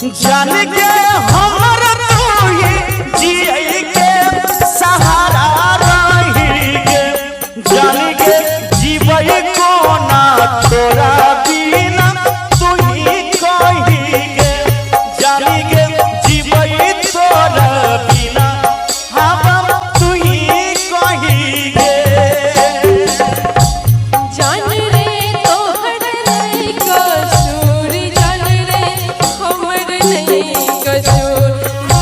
जान के हमर तोही जिए के सहारा रही के जान के जीवई कोना तोरा बिना तू ही कही के जान के जीवई तोरा बिना हम तू ही कही के जान रे तोहर नहीं कसूर जान रे हमर नहीं कसूर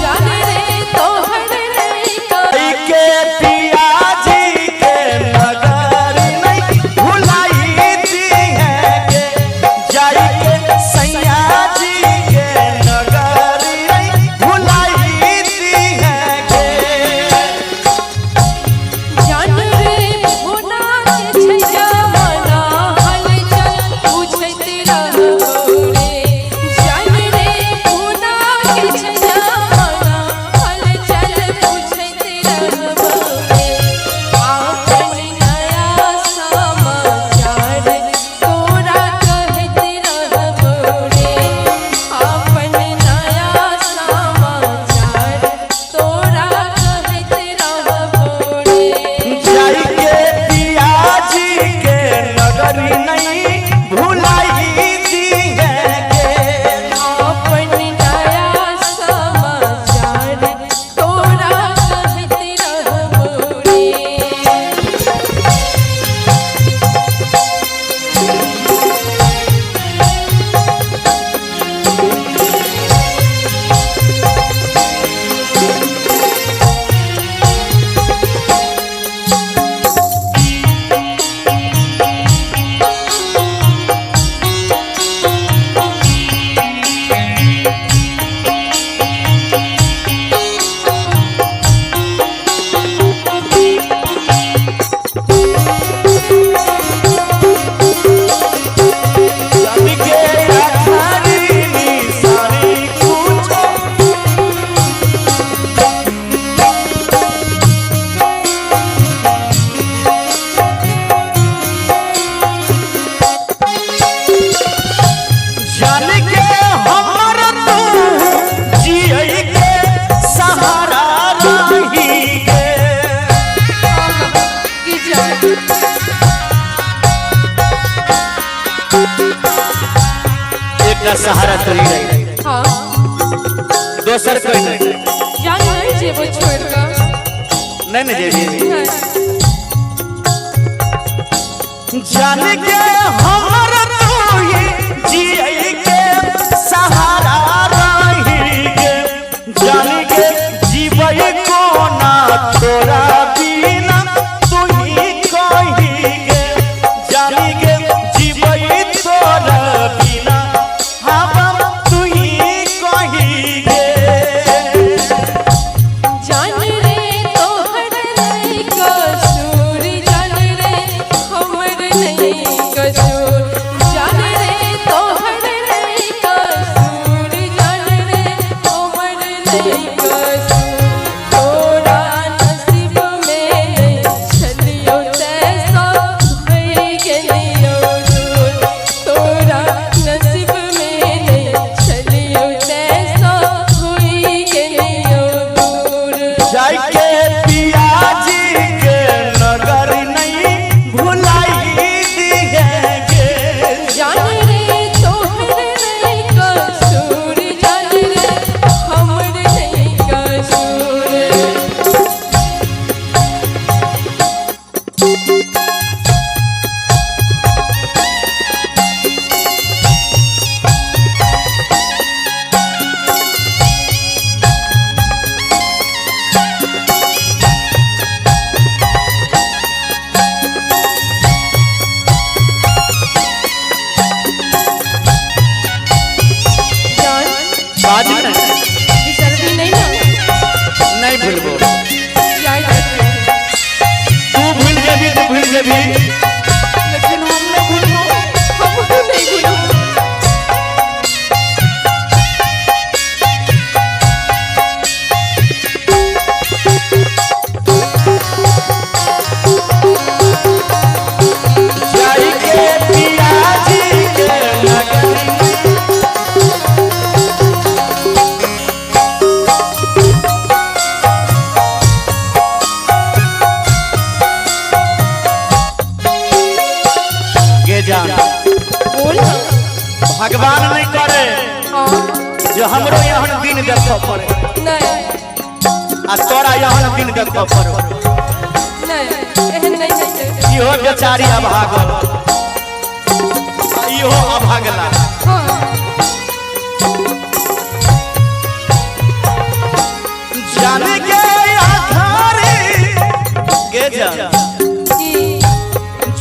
जान रे तोहर नहीं कसूर के पिया जी के नगर नहीं भुलाई दी है के जाई के सैया जी के नगर नहीं भुलाई दी है के जान रे भुला के जमाना हलचल पूछत रहबो रे जान रे भुला के जमाना हलचल पूछत रहबो रे आपन नया समाचार तोरा कहत रहबो रे आपन नया समाचार तोरा कहत रहबो रे जाई के पिया जी के नगर नहीं भुलाई दी है के अपन नया समाचार तोरा कहत रहबो रे जान के अखारी निशानी कुछ जान के हमर तू जिए के सहारा रही के कि जान एक सहारा तोरी रही हाँ दोसर कोई नहीं जान नहीं जेबो छोड़ का नहीं जेबी हाँ। जान के हमर तोही जिए के सहारा रही के जान के जीवई कोना तोरा बिना तू ही कही के जान के जीवई तोरा बिना हम तू ही कही के जान रे तोहर नहीं कसूर जान रे हमर नहीं कसूर जान रे तोहर नहीं कसूर जान रे हमर नहीं कसूर तोरा नसीब में नहीं चलियो तैसा भई गेलियो दूर तोरा नसीब में नहीं चलियो तैसा भई गेलियो दूर जाई के पिया जी के नगर नहीं भुलाई दी है के जान रे तोहर नहीं कसूर जान रे हमर नहीं कसूर जान बाजी नहीं बिसरती नहीं ना नहीं भूलबो याद रखियो तू भूल जेबी लेकिन हम नहीं भूलबो हमको नहीं भूलो जाई के पिया जी के नगर नहीं करे जो हमरो यहाँ दिन देखो पड़े नहीं आ तोरा यहाँ दिन देखो पड़ो नहीं एहन नहीं होते इहो बेचारी अभागल इहो अभागला हाँ जाने के आधारी के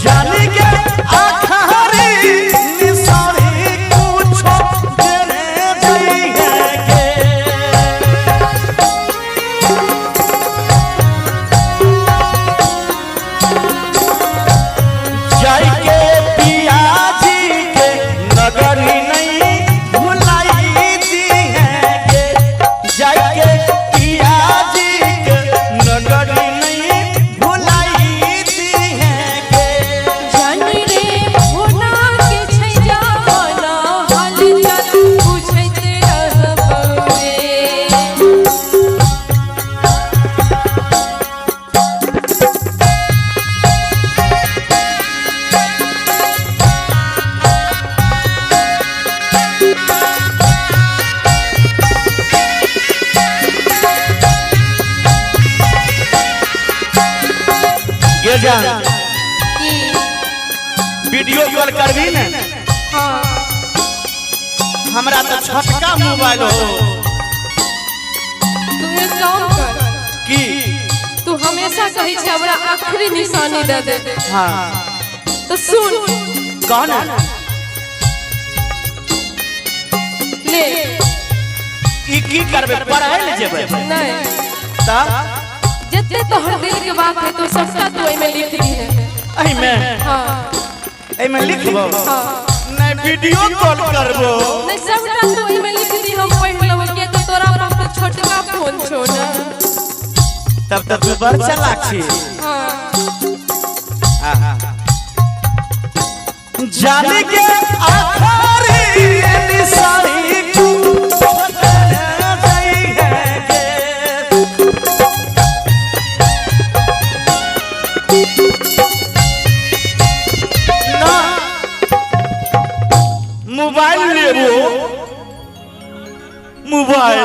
जाने के आधारी निसारी कुछो देने चाहिए के जाई के पिया जी के नगरी नहीं भुलाई दी है के जाई के पिया जी के नगरी नहीं भुलाई दी है के जान रे होना के छै जवाना हाल चाल पूछैत रहबौ रे ये जान की वीडियो कॉल करबी ने हाँ हमरा तो छोटका मोबाइल हो तू एक काम कर की तू हमेशा कही छै हमरा आखिरी निशानी दे दे हाँ तो सुन कौन ले ई की करबे पढ़ाई ले जेबे नहीं तब जितने तोहर दिल के बात है तो सबका तू एमे लिख दी है एही में हाँ एमे लिखबो हाँ नहीं वीडियो कॉल करबो नहीं सबका तू एमे लिख दी हम पढ़ लेब के तो तोरा पास तो छोटका फोन छो ना तब तक तू बड़ चालाक छी हाँ जाने के आधारी निशानी को देने चाहिए के ना मोबाइल लेबो मोबाइल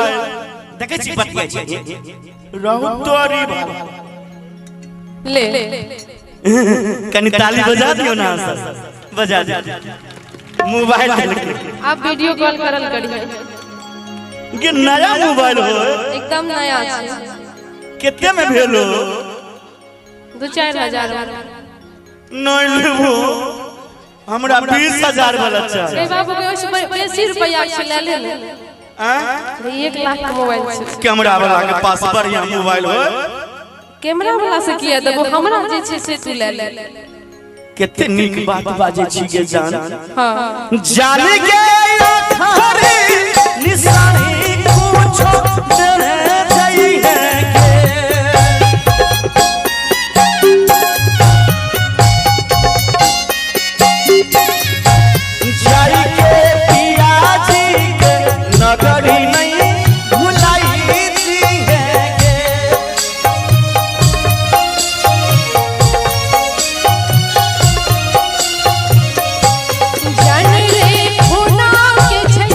देखे छी बतिया छी रहु तोरी बाबा ले कनी ताली बजा दियो ना सर बजा दे मोबाइल आप वीडियो कॉल करल करिए ये नया मोबाइल हो एकदम नया छै कितने में भेलो 2-4 हजार नहीं लेबो हमरा 20,000 वाला चाहिए ए बाबू के ओसे बेसी रुपया छै ले ले 1 लाख का मोबाइल छै कैमरा वाला के पास बढ़िया मोबाइल हो कैमरा वाला से किया देबो हमरा जे छै से तू ले ले कितने नीक बात बाजे छी के जान हां जाने के आधारी निशानी कुछो देने चाहिए के जाई के पिया जी के नगरी नहीं भुलाई दी है के जान रे होना के छै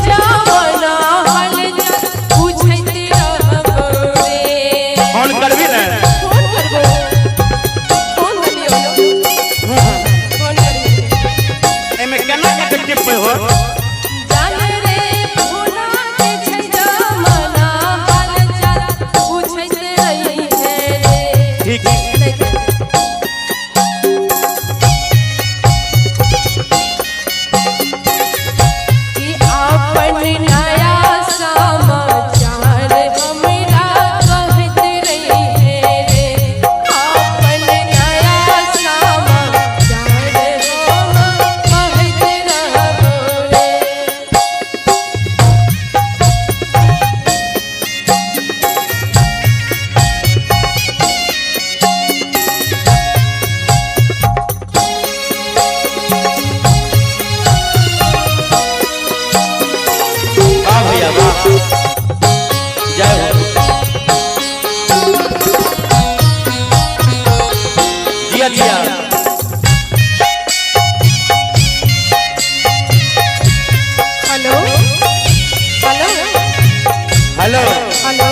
हेलो हेलो हेलो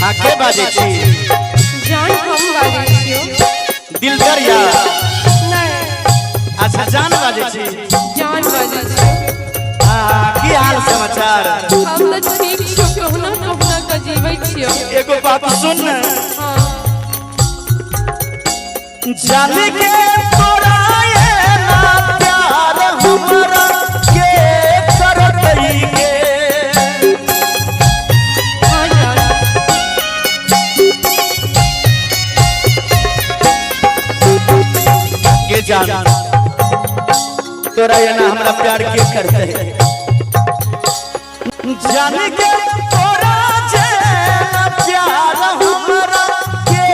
आके बाजे छी जान हम बाजै छियो दिल दरिया नहीं अच्छा जान बाजे छी जान बाजै छियो की हाल समाचार हम तो ठीक छियो कहना कहना का जीवै छियो एगो बात सुन हां जाने के तोरा ये ना प्यार हमरा के करतई के हां जान के जान तोरा ये ना हमरा प्यार के करते जाने के तोरा जे ना प्यार हमरा के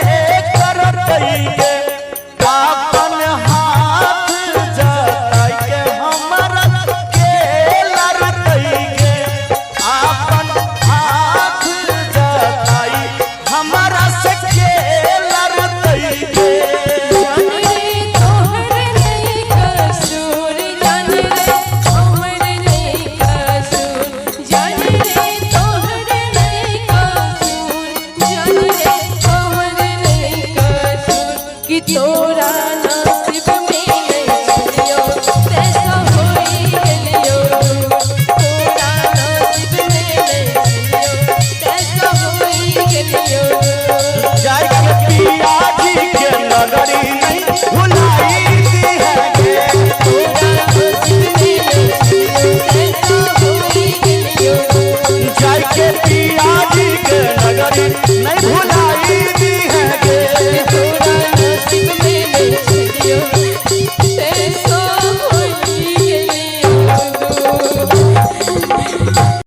करतई के अपन हाथ जताई के हमरा के लड़तई के अपन हाथ जताई हमरा से के लड़तई के जान रे तोहर नहीं कसूर जान रे हमर नहीं कसूर जान रे तोहर नहीं कसूर जान रे हमर नहीं कसूर कि तोरा नसीब में नहीं छियो कैसा होई गेलियो तोरा नसीब में नहीं छियो कैसा होई गेलियो जाय के पिया जी के नगरी नहीं भुलाई दी है गे जाय के पिया